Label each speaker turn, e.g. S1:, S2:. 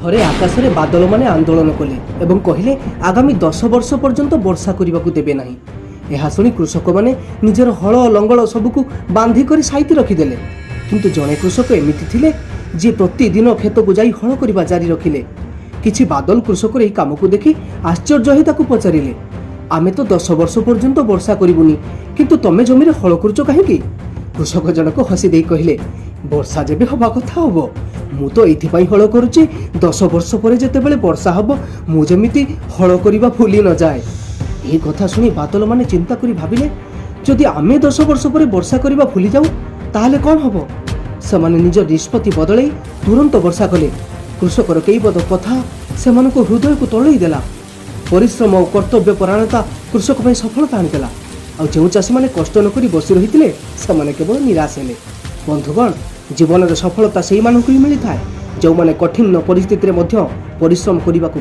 S1: थरे आकाश में बादल माने आंदोलन कले एवं कहले आगामी 10 वर्ष पर्यंत वर्षा करने को देवे नहीं। यह शुणी कृषक मैंने निजर हल लंगल सबको बांधिक साइति रखिदेले। किंतु जड़े कृषक एमती थिले जे प्रतिदिन खेत को जाई हल करबा जारी रखिले। किछि बादल कृषक यही काम को देखि आश्चर्य होई ताकू पचारिले, आमे तो 10 वर्ष पर्यंत वर्षा करिबुनी किंतु तमे जमीरे हल करूच काहेकि? कृषक जनक हसी देई कहले, वर्षा जेबे हवा कथा हबो मु तो एथिपाई हल करूची 10 वर्ष पर जेतेबेले वर्षा हबो मु जेमिति हल करिबा भूली न जाए। एही कथा सुनी बादल माने चिंता करी भाबिले जदि आमे 10 वर्ष पर वर्षा करिबा भूली जाऊ ताहले कोन हबो? सेमाने निज निष्पत्ति बदलै तुरंत वर्षा कले। कृषकर कई पद कथा सेमानको हृदय को तळई देला। परिश्रम और कर्तव्य परायणता कृषक पई सफलता आनिदेला। आ जो चाषी माने कष्ट न करी बसी रहिथिले सेमाने केवल निराश हेले। बंधुगण, जीवन में सफलता से ही मिली थाए जो माने कठिन परिस्थिति में परिश्रम करने को